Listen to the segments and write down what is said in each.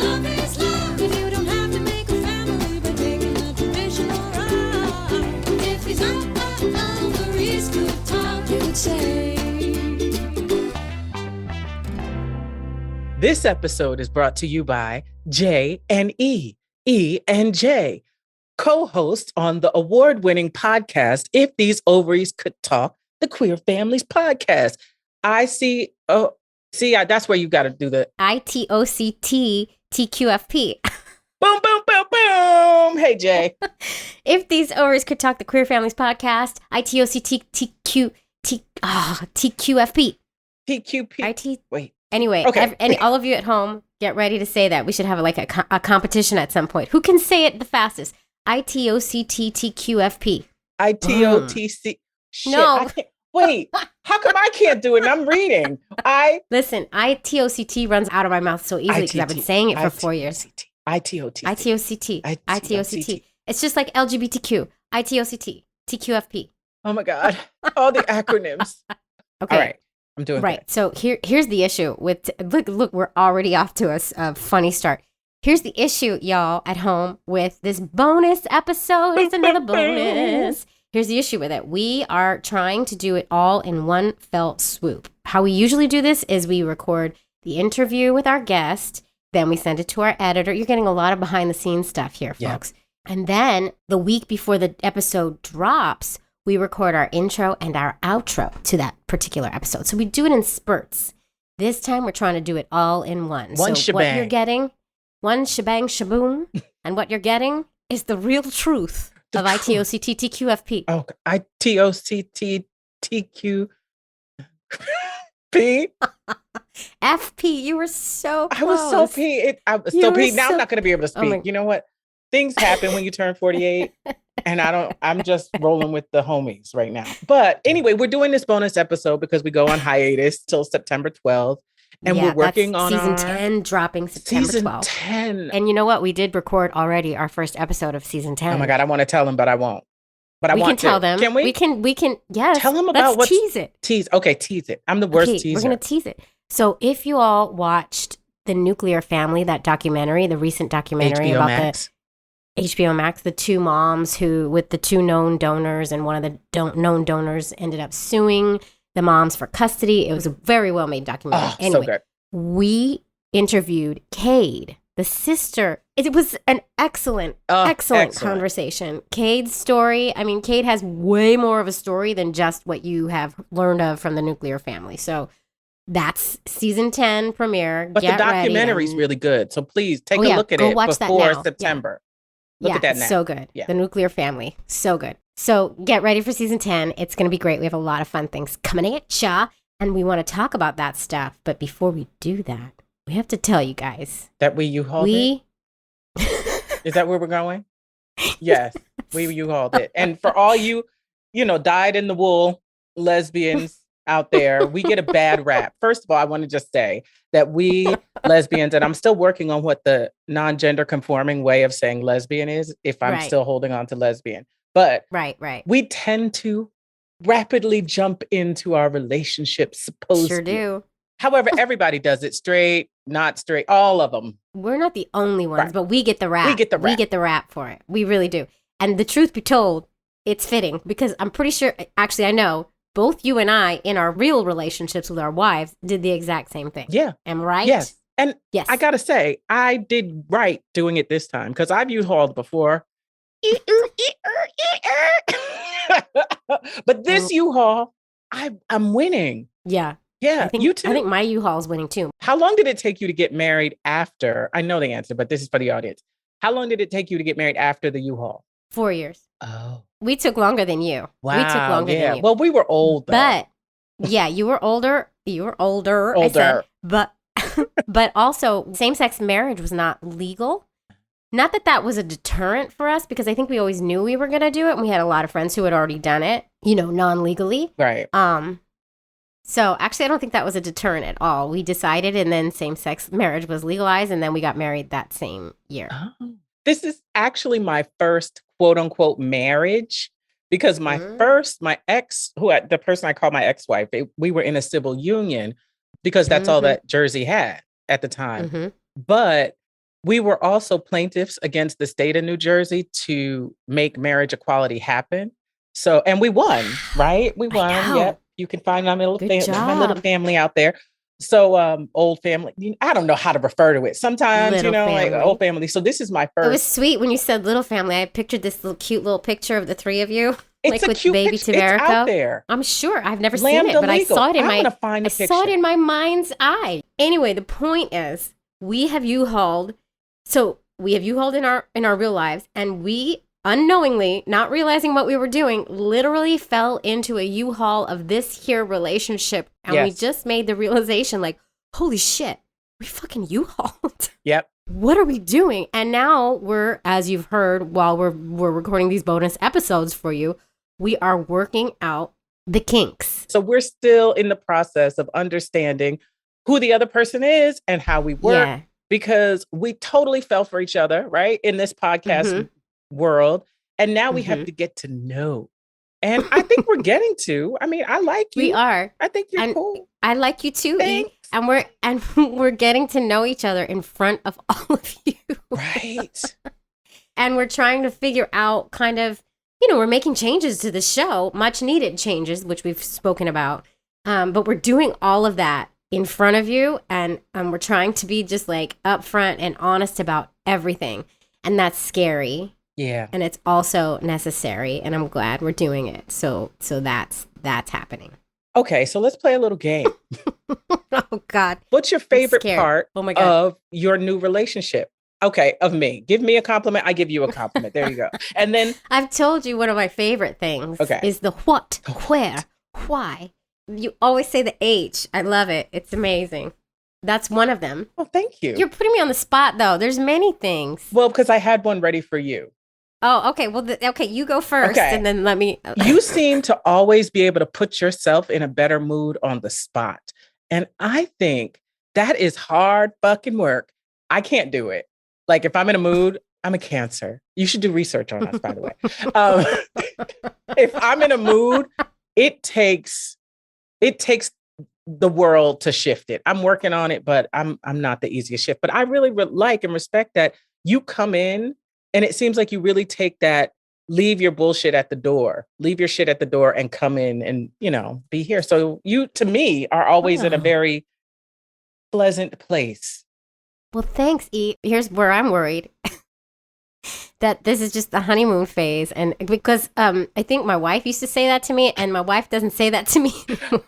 Love is love. If you don't have to make a family by taking the traditional route. If these ovaries could talk, they would say. This episode is brought to you by J and E, E and J, co-hosts on the award-winning podcast, If These Ovaries Could Talk, the Queer Families Podcast. That's where you got to do the ITOCT-TQFP. boom, boom, boom, boom. Hey, Jay. If These Ovaries Could Talk, the Queer Families Podcast, TQFP. TQP. Wait. Anyway, Okay. all of you at home, get ready to say that. We should have like a competition at some point. Who can say it the fastest? ITOCT-TQFP. ITOTC. Shit, No. I can't. Wait, how come I can't do it? And I'm reading. Listen, ITOCT runs out of my mouth so easily because I've been saying it for 4 years. ITOT. ITOCT. It's just like LGBTQ. ITOCT. TQFP. Oh my God. All the acronyms. Okay. All right. I'm doing Right. good. So here's the issue with look, we're already off to a funny start. Here's the issue, y'all, at home with this bonus episode. It's another bonus. Here's the issue with it. We are trying to do it all in one fell swoop. How we usually do this is we record the interview with our guest, then we send it to our editor. You're getting a lot of behind the scenes stuff here, folks. Yeah. And then the week before the episode drops, we record our intro and our outro to that particular episode. So we do it in spurts. This time we're trying to do it all in one. One so shebang. What you're getting, one shebang shaboom, and what you're getting is the real truth of ITOCT-TQFP. Oh, ITOCT-TQP. FP, you were so close. I was so P. I was so P. Now I'm not going to be able to speak. You know what? Things happen when you turn 48. And I'm just rolling with the homies right now. But anyway, we're doing this bonus episode because we go on hiatus till September 12th. And we're working on season 10 dropping September 12th. Season 10. And you know what? We did record already our first episode of season 10. Oh my God, I want to tell them, but I won't. But we can tell them. Can we? We can, yes. Tell them about Let's tease it. Okay, tease it. I'm the worst teaser. We're going to tease it. So if you all watched The Nuclear Family, that documentary, the recent documentary HBO about Max. the HBO Max, the two moms with the two known donors, and one of the known donors ended up suing the moms for custody. It was a very well-made documentary. Oh, anyway, so good. We interviewed Cade, the sister. It was an excellent conversation. Cade's story, I mean, Cade has way more of a story than just what you have learned of from The Nuclear Family. So that's season 10 premiere. But the documentary is really good. So please take a look at it before September. Look at that now. So good. Yeah. The Nuclear Family. So good. So get ready for season 10. It's going to be great. We have a lot of fun things coming at ya. And we want to talk about that stuff. But before we do that, we have to tell you guys. That we U-Hauled it? Is that where we're going? Yes. We U-Hauled it. And for all you dyed in the wool lesbians out there, we get a bad rap. First of all, I want to just say that we lesbians, and I'm still working on what the non-gender conforming way of saying lesbian is, if I'm still holding on to lesbian. But we tend to rapidly jump into our relationships, supposedly. Sure do. However, everybody does it, straight, not straight, all of them. We're not the only ones, but we get the rap. We get the rap for it. We really do. And the truth be told, it's fitting because I'm pretty sure, actually, I know both you and I, in our real relationships with our wives, did the exact same thing. Yeah. Am I right? Yes. And yes. I got to say, I did right doing it this time because I've U-Hauled before. But this U-Haul, I'm winning. Yeah. Yeah, you too. I think my U-Haul is winning too. How long did it take you to get married after? I know the answer, but this is for the audience. How long did it take you to get married after the U-Haul? 4 years. Oh. We took longer than you. Wow. We took longer than you. Well, we were old, though. But, yeah, you were older. Older. I said, but also, same-sex marriage was not legal. Not that that was a deterrent for us, because I think we always knew we were going to do it. And we had a lot of friends who had already done it, non-legally. Right. So actually, I don't think that was a deterrent at all. We decided, and then same-sex marriage was legalized, and then we got married that same year. Oh. This is actually my first quote-unquote marriage, because my ex, the person I call my ex-wife, we were in a civil union because that's all that Jersey had at the time. Mm-hmm. But we were also plaintiffs against the state of New Jersey to make marriage equality happen. So, and we won, right? We I won. know. Yep. You can find my little, Good my little job. family out there. So, old family, I don't know how to refer to it. Sometimes, Little like family. old family. So this is my It first. was sweet when you said little family. I pictured this little cute little picture of the three of you, It's like a with cute baby picture. It's out Taverico. there. I'm sure I've never seen Lambda it, but I legal. saw it in I'm my gonna find I the saw it picture. in my mind's eye. Anyway, the point is, we have U-hauled. So we have U-hauled in our real lives, and we unknowingly, not realizing what we were doing, literally fell into a U-haul of this here relationship, and we Yes. just made the realization, like, holy shit, we fucking U-hauled. Yep. What are we doing? And now we're, as you've heard while we're recording these bonus episodes for you, we are working out the kinks. So we're still in the process of understanding who the other person is and how we work, Yeah. because we totally fell for each other, right? In this podcast world. And now we have Mhm. to get to know. And I think we're getting to. I mean, I like you. We are. I think you're And cool. I like you too, E. Thanks. And we're getting to know each other in front of all of you. Right. And we're trying to figure out kind of, we're making changes to the show, much needed changes, which we've spoken about. But we're doing all of that in front of you. And we're trying to be just like upfront and honest about everything. And that's scary. Yeah. And it's also necessary. And I'm glad we're doing it. So that's happening. Okay. So let's play a little game. Oh, God. What's your favorite scared. part Oh, my God. of your new relationship? Okay. Of me. Give me a compliment. I give you a compliment. There you go. And then I've told you one of my favorite things Okay. is the what, The where, why. You always say the H. I love it. It's amazing. That's one of them. oh, thank you. You're putting me on the spot, though. There's many things. Well, because I had one ready for you. Oh, okay. Well, okay. You go first, Okay. and then let me. You seem to always be able to put yourself in a better mood on the spot. And I think that is hard fucking work. I can't do it. Like if I'm in a mood, I'm a Cancer. You should do research on us, by the way. If I'm in a mood, it takes the world to shift it. I'm working on it, but I'm not the easiest shift. But I really like and respect that you come in and it seems like you really take that, leave your bullshit at the door, leave your shit at the door and come in and, be here. So you, to me, are always in a Oh. very pleasant place. Well, thanks, E. Here's where I'm worried that this is just the honeymoon phase, and because I think my wife used to say that to me, and my wife doesn't say that to me.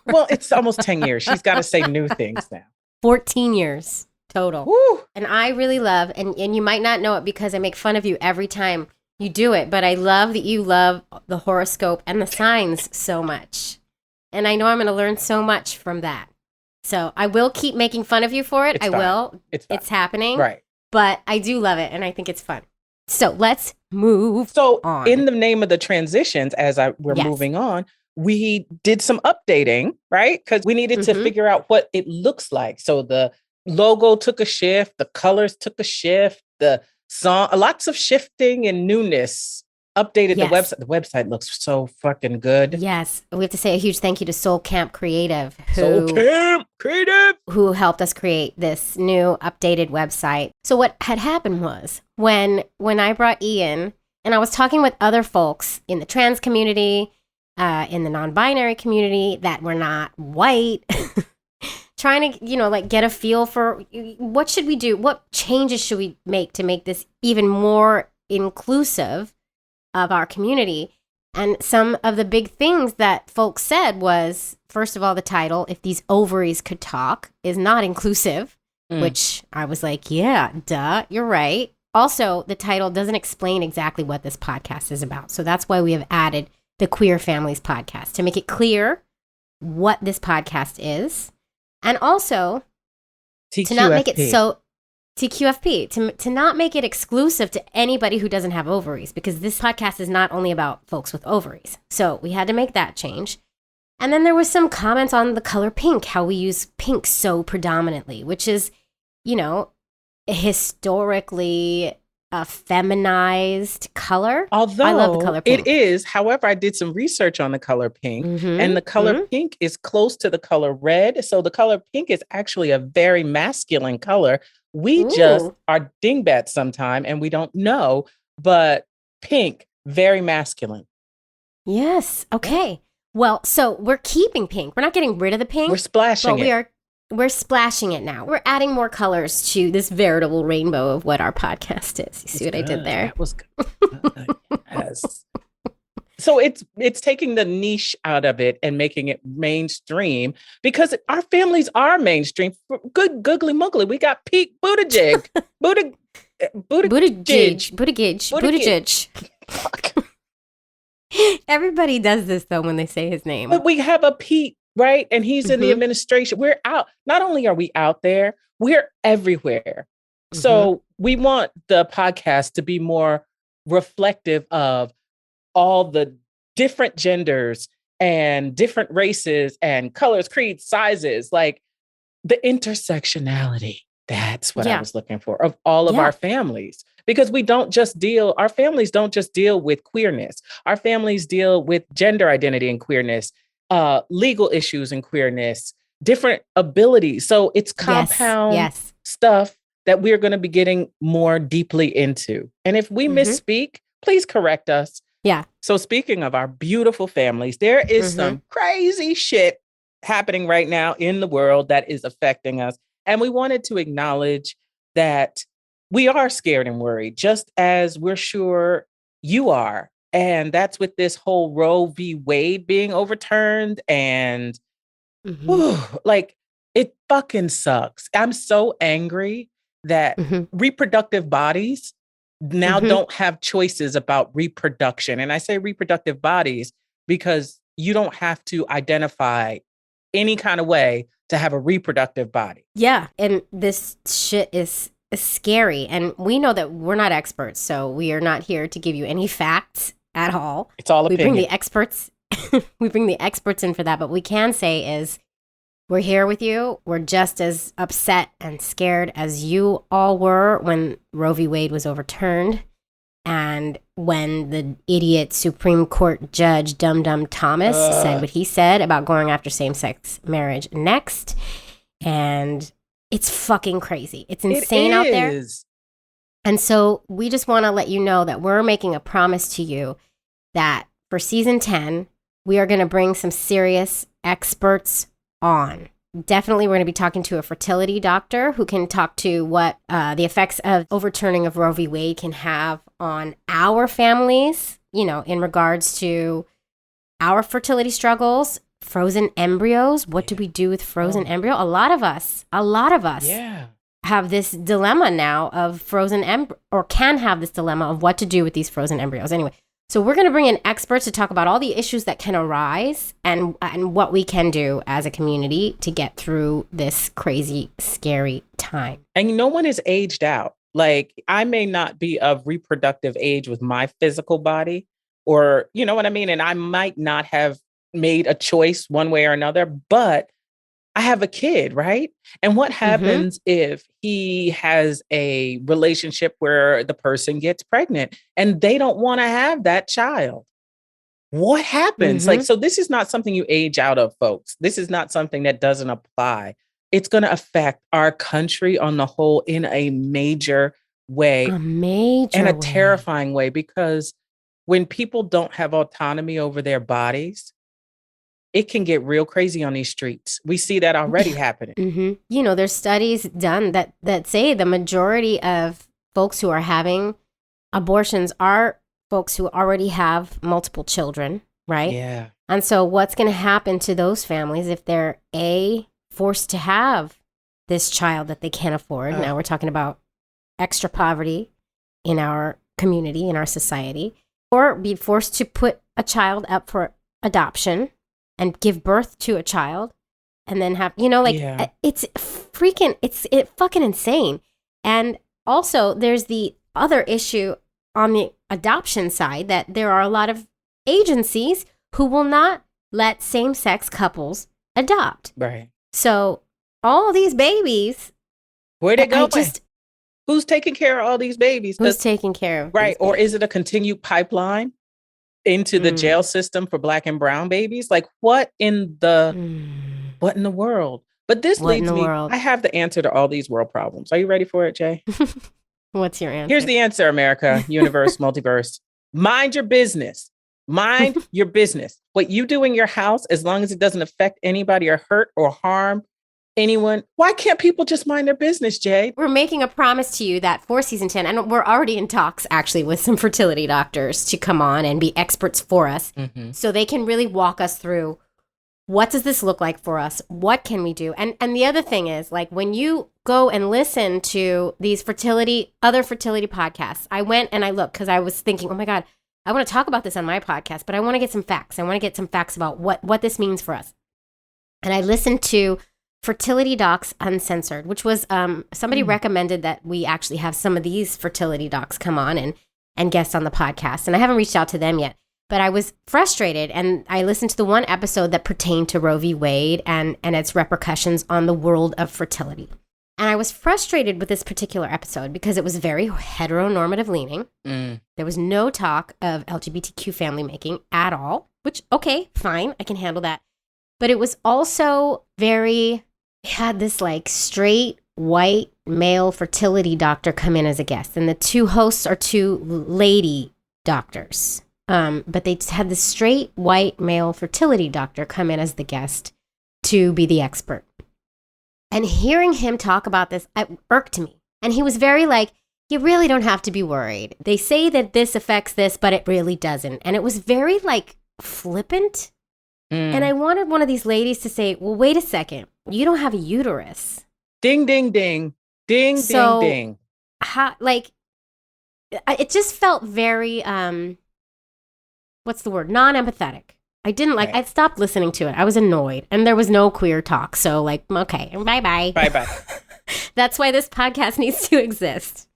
Well, it's almost 10 years. She's got to say new things now. 14 years total. Woo. And I really love, and you might not know it because I make fun of you every time you do it, but I love that you love the horoscope and the signs so much. And I know I'm going to learn so much from that. So I will keep making fun of you for it. It's I fine. will. It's fine. It's happening. Right. But I do love it, and I think it's fun. So let's move So on. in the name of the transitions, as we're Yes. moving on, we did some updating, right? Because we needed to Mhm. figure out what it looks like. So the logo took a shift, the colors took a shift, the song, lots of shifting and newness. Updated Yes. the website. The website looks so fucking good. Yes, we have to say a huge thank you to Soul Camp Creative, So Camp Creative. who helped us create this new updated website. So what had happened was when I brought Ian, and I was talking with other folks in the trans community, in the non-binary community that were not white, trying to, get a feel for what should we do? What changes should we make to make this even more inclusive of our community? And some of the big things that folks said was, first of all, the title, If These Ovaries Could Talk, is not inclusive, which I was like, yeah, duh, you're right. Also, the title doesn't explain exactly what this podcast is about. So that's why we have added the Queer Families Podcast, to make it clear what this podcast is. And also, TQFP. to not make it so TQFP, to not make it exclusive to anybody who doesn't have ovaries, because this podcast is not only about folks with ovaries. So we had to make that change. And then there was some comments on the color pink, how we use pink so predominantly, which is, historically a feminized color. Although I love the color pink. it is, however, I did some research on the color pink, Mhm, and the color pink is close to the color red. So the color pink is actually a very masculine color, We just Ooh. are dingbats sometime and we don't know, but pink, very masculine. Yes. Okay. Well, so we're keeping pink. We're not getting rid of the pink. We're splashing but it. we're splashing it now. We're adding more colors to this veritable rainbow of what our podcast is. You see what I did there? That was good. Yes. So it's taking the niche out of it and making it mainstream because our families are mainstream. Good googly muggly. We got Pete Buttigieg. Buttigieg. Fuck. Everybody does this though when they say his name. But we have a Pete, right? And he's in the administration. We're out. Not only are we out there, we're everywhere. So we want the podcast to be more reflective of all the different genders and different races and colors, creeds, sizes, like the intersectionality. That's what I was looking for of all of our families, because our families don't just deal with queerness. Our families deal with gender identity and queerness, legal issues and queerness, different abilities. So it's compound stuff that we're going to be getting more deeply into. And if we misspeak, please correct us. Yeah. So speaking of our beautiful families, there is some crazy shit happening right now in the world that is affecting us. And we wanted to acknowledge that we are scared and worried, just as we're sure you are. And that's with this whole Roe v. Wade being overturned. And like, it fucking sucks. I'm so angry that reproductive bodies now don't have choices about reproduction. And I say reproductive bodies because you don't have to identify any kind of way to have a reproductive body. Yeah. And this shit is scary. And we know that we're not experts, so we are not here to give you any facts at all. It's all opinion. We bring the experts. We bring the experts in for that. But what we can say is we're here with you. We're just as upset and scared as you all were when Roe v. Wade was overturned. And when the idiot Supreme Court Judge Dum Dum Thomas said what he said about going after same-sex marriage next. And it's fucking crazy. It's insane out there. And so we just want to let you know that we're making a promise to you that for season 10, we are going to bring some serious experts on. Definitely, we're going to be talking to a fertility doctor who can talk to what the effects of overturning of Roe v. Wade can have on our families, in regards to our fertility struggles, frozen embryos. What do we do with frozen embryo? A lot of us have this dilemma now of frozen or can have this dilemma of what to do with these frozen embryos. Anyway, so we're going to bring in experts to talk about all the issues that can arise and what we can do as a community to get through this crazy, scary time. And no one is aged out. Like, I may not be of reproductive age with my physical body, or, you know what I mean? And I might not have made a choice one way or another, but I have a kid, right? And what happens if he has a relationship where the person gets pregnant and they don't want to have that child? What happens? Like, so this is not something you age out of, folks. This is not something that doesn't apply. It's going to affect our country on the whole in a major way. And a terrifying way, because when people don't have autonomy over their bodies, it can get real crazy on these streets. We see that already happening. There's studies done that say the majority of folks who are having abortions are folks who already have multiple children, right? Yeah. And so what's going to happen to those families if they're forced to have this child that they can't afford? Now we're talking about extra poverty in our community, in our society, or be forced to put a child up for adoption and give birth to a child and then have, it's fucking insane. And also there's the other issue on the adoption side that there are a lot of agencies who will not let same-sex couples adopt. Right. So all these babies, where they going? Who's taking care of all these babies? Who's taking care of right? Or is it a continued pipeline into the jail system for Black and brown babies? Like, what in the world? But this What in leads the me, world? I have the answer to all these world problems. Are you ready for it, Jay? What's your answer? Here's the answer, America, universe, multiverse. Mind your business. Mind your business. What you do in your house, as long as it doesn't affect anybody or hurt or harm anyone, why can't people just mind their business, Jay? We're making a promise to you that for season 10, and we're already in talks actually with some fertility doctors to come on and be experts for us so they can really walk us through what does this look like for us? What can we do? And the other thing is, like, when you go and listen to these other fertility podcasts, I went and I looked because I was thinking, oh my God, I want to talk about this on my podcast, but I want to get some facts. I want to get some facts about what this means for us. And I listened to Fertility Docs Uncensored, which was somebody recommended that we actually have some of these fertility docs come on and guest on the podcast. And I haven't reached out to them yet. But I was frustrated, and I listened to the one episode that pertained to Roe v. Wade and its repercussions on the world of fertility. And I was frustrated with this particular episode because it was very heteronormative leaning. There was no talk of LGBTQ family making at all, which, okay, fine, I can handle that. But it was also had this like straight white male fertility doctor come in as a guest. And the two hosts are two lady doctors. But they had the straight white male fertility doctor come in as the guest to be the expert. And hearing him talk about this, it irked me. And he was very like, you really don't have to be worried. They say that this affects this, but it really doesn't. And it was very like flippant. And I wanted one of these ladies to say, well, wait a second. You don't have a uterus. Ding, ding, ding. Ding, So, ding, ding. It just felt very... what's the word? Non-empathetic. I didn't like, Right. I stopped listening to it. I was annoyed. And there was no queer talk. So like, okay, bye-bye. Bye-bye. That's why this podcast needs to exist.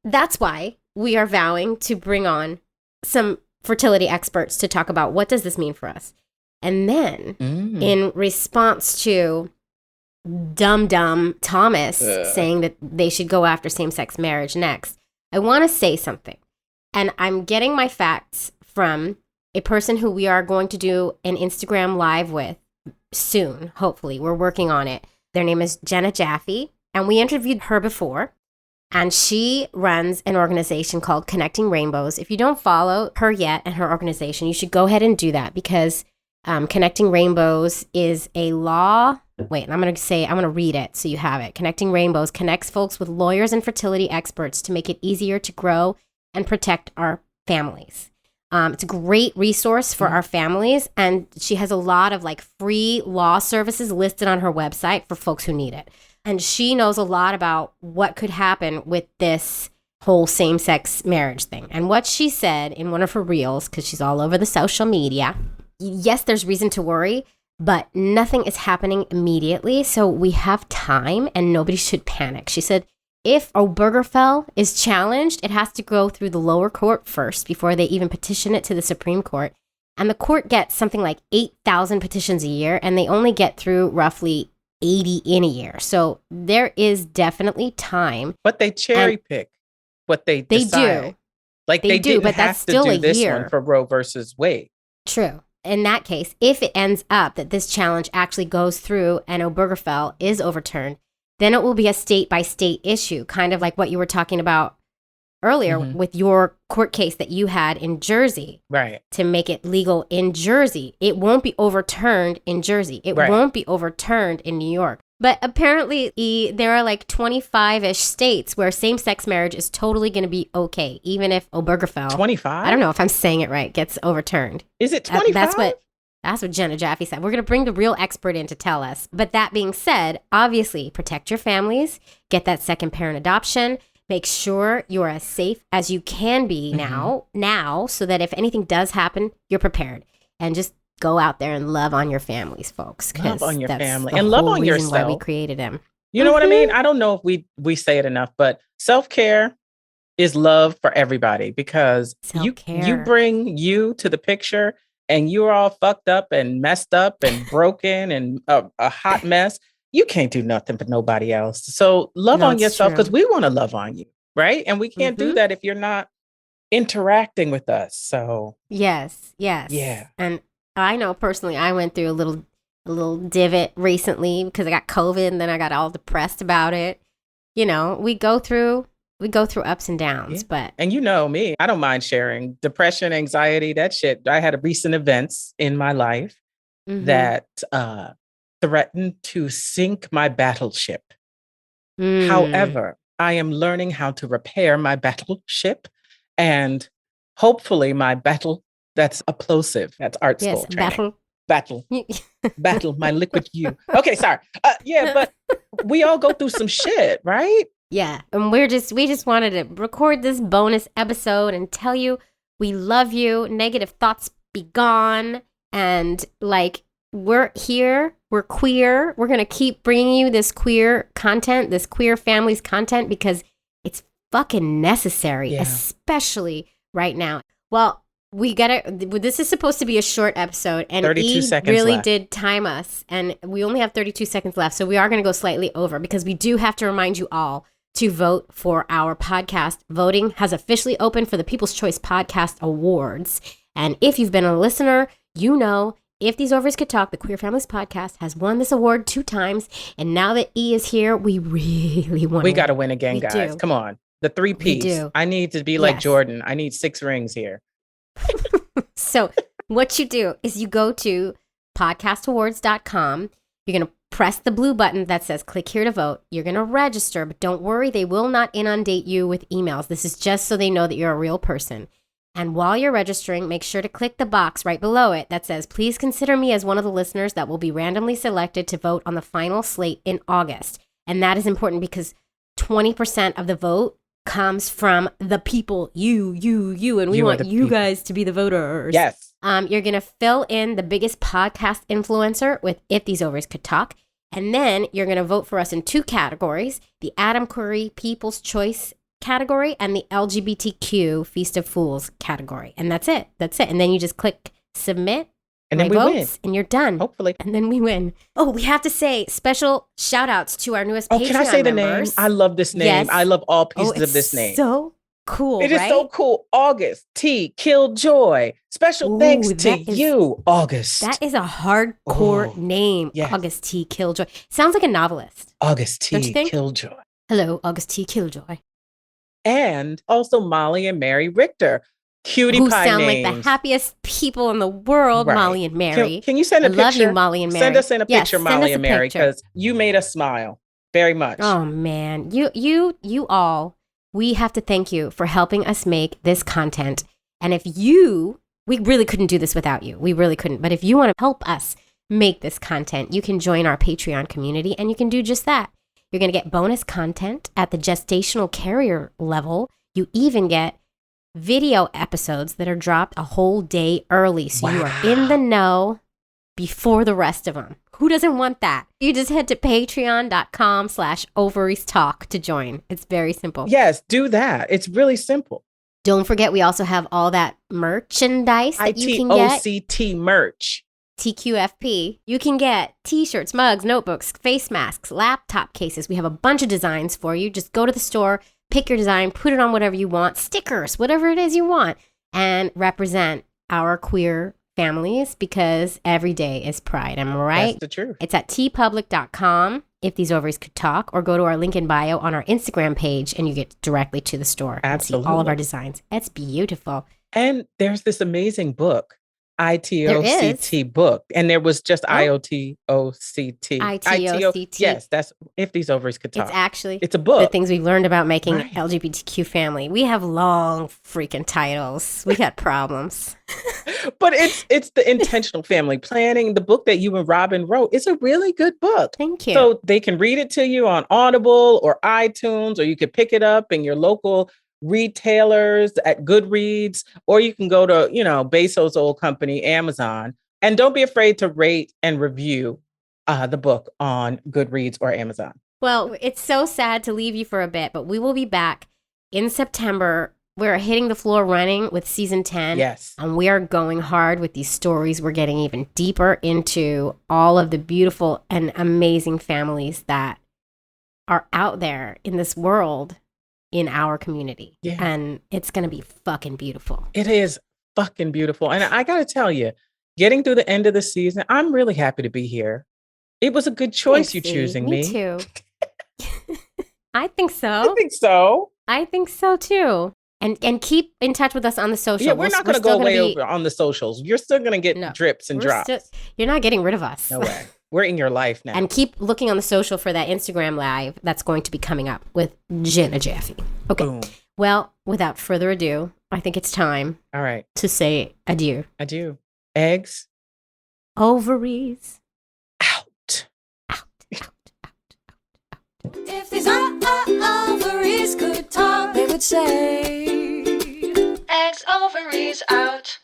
That's why we are vowing to bring on some fertility experts to talk about what does this mean for us. And then in response to dumb Thomas saying that they should go after same-sex marriage next, I want to say something. And I'm getting my facts from a person who we are going to do an Instagram live with soon, hopefully. We're working on it. Their name is Jenna Jaffe, and we interviewed her before, and she runs an organization called Connecting Rainbows. If you don't follow her yet and her organization, you should go ahead and do that because Connecting Rainbows is a law. Wait, I'm going to read it so you have it. Connecting Rainbows connects folks with lawyers and fertility experts to make it easier to grow and protect our families. It's a great resource for our families, and she has a lot of like free law services listed on her website for folks who need it. And she knows a lot about what could happen with this whole same-sex marriage thing. And what she said in one of her reels, because she's all over the social media, yes, there's reason to worry, but nothing is happening immediately, so we have time and nobody should panic. She said, if Obergefell is challenged, it has to go through the lower court first before they even petition it to the Supreme Court. And the court gets something like 8,000 petitions a year, and they only get through roughly 80 in a year. So there is definitely time. But they cherry pick what they decide. Do. Like They they do, didn't but have that's to still do a this year. one for Roe versus Wade. True. In that case, if it ends up that this challenge actually goes through and Obergefell is overturned, then it will be a state-by-state issue, kind of like what you were talking about earlier with your court case that you had in Jersey. Right. To make it legal in Jersey. It won't be overturned in Jersey. It won't be overturned in New York. But apparently, there are like 25-ish states where same-sex marriage is totally going to be okay, even if Obergefell... 25? I don't know if I'm saying it right, gets overturned. Is it 25? That's what Jenna Jaffe said. We're going to bring the real expert in to tell us. But that being said, obviously, protect your families, get that second parent adoption, make sure you're as safe as you can be now, so that if anything does happen, you're prepared. And just go out there and love on your families, folks. Love on your family. The And love whole on reason yourself. why we created them. You know what I mean? I don't know if we say it enough, but self-care is love for everybody because you bring you to the picture and you're all fucked up and messed up and broken and a hot mess. You can't do nothing but nobody else. So love on yourself because we want to love on you, right? And we can't do that if you're not interacting with us. So yes. Yeah. And I know personally, I went through a little a little divot recently because I got COVID and then I got all depressed about it. You know, we go through ups and downs, but And you know me, I don't mind sharing depression, anxiety, that shit. I had recent events in my life that threatened to sink my battleship. However, I am learning how to repair my battleship and hopefully my battle. That's plosive. That's art school training. Battle, my liquid you. Okay, sorry. Yeah, but we all go through some shit, right? Yeah, and we just wanted to record this bonus episode and tell you we love you. Negative thoughts be gone, and like we're here, we're queer. We're gonna keep bringing you this queer content, this queer families content because it's fucking necessary, especially right now. Well, we gotta. This is supposed to be a short episode, and 32 E seconds really left. did time us, and we only have 32 seconds left, so we are gonna go slightly over because we do have to remind you all to vote for our podcast. Voting has officially opened for the People's Choice Podcast Awards, and if you've been a listener, you know If These Ovaries Could Talk, the Queer Families Podcast, has won this award 2 times, and now that E is here, we really want. We got to win again, guys. Do. Come on, the 3 Ps. I need to be like Jordan. I need 6 rings here. So what you do is you go to podcastawards.com. You're going to press the blue button that says click here to vote. You're going to register, but don't worry, they will not inundate you with emails. This is just so they know that you're a real person. And while you're registering, make sure to click the box right below it that says, please consider me as one of the listeners that will be randomly selected to vote on the final slate in August. And that is important because 20% of the vote comes from the people, you, and we want you guys to be the voters. Yes. You're going to fill in the biggest podcast influencer with If These Ovaries Could Talk. And then you're going to vote for us in 2 categories, the Adam Curry People's Choice category and the LGBTQ Feast of Fools category. And that's it. And then you just click submit. And then we win. And you're done. Hopefully. And then we win. Oh, we have to say special shout outs to our newest Patreon can I say members. The name? I love this name. Yes. I love all pieces of this name. So cool. It is so cool. August T. Killjoy. Special thanks to you, August. That is a hardcore name. Yes. August T. Killjoy. Sounds like a novelist. August T. Killjoy. Hello, August T. Killjoy. And also Molly and Mary Richter. Cutie who pie sound names. like the happiest people in the world, right. Molly and Mary. Can you send a picture? I love you, Molly and Mary. Send us in a picture, Molly and Mary, because you made us smile very much. Oh man, you all, we have to thank you for helping us make this content. And we really couldn't do this without you. We really couldn't. But if you want to help us make this content, you can join our Patreon community and you can do just that. You're going to get bonus content at the gestational carrier level. You even get video episodes that are dropped a whole day early. So you are in the know before the rest of them. Who doesn't want that? You just head to patreon.com/ovariestalk to join. It's very simple. Yes, do that. It's really simple. Don't forget, we also have all that merchandise that you can get. ITOCT merch. TQFP. You can get t-shirts, mugs, notebooks, face masks, laptop cases. We have a bunch of designs for you. Just go to the store, pick your design, put it on whatever you want, stickers, whatever it is you want, and represent our queer families because every day is Pride. Am I right? That's the truth. It's at tpublic.com, If These Ovaries Could Talk, or go to our link in bio on our Instagram page and you get directly to the store. Absolutely. And see all of our designs. It's beautiful. And there's this amazing book. ITOCT book, and there was just IOTOCT. ITOCT. Yes, that's If These Ovaries Could Talk. It's a book. The things we learned about making LGBTQ family. We have long freaking titles. We got problems. But it's the intentional family planning. The book that you and Robin wrote is a really good book. Thank you. So they can read it to you on Audible or iTunes, or you could pick it up in your local retailers at Goodreads, or you can go to, Bezos' old company, Amazon. And don't be afraid to rate and review the book on Goodreads or Amazon. Well, it's so sad to leave you for a bit, but we will be back in September. We're hitting the floor running with season 10. Yes. And we are going hard with these stories. We're getting even deeper into all of the beautiful and amazing families that are out there in this world, in our community. Yeah. And it's going to be fucking beautiful. It is fucking beautiful. And I got to tell you, getting through the end of the season. I'm really happy to be here. It was a good choice you Thanks, E. choosing Me too. I think so. I think so. I think so too. And keep in touch with us on the social. Yeah, we're not going to go still way gonna be- over on the socials. You're still going to get No, drips and we're drops. still- you're not getting rid of us. No way. We're in your life now. And keep looking on the social for that Instagram live that's going to be coming up with Jenna Jaffe. Okay. Boom. Well, without further ado, I think it's time All right. to say adieu. Adieu. Eggs Ovaries. out. If these ovaries could talk, they would say, Eggs, ovaries out.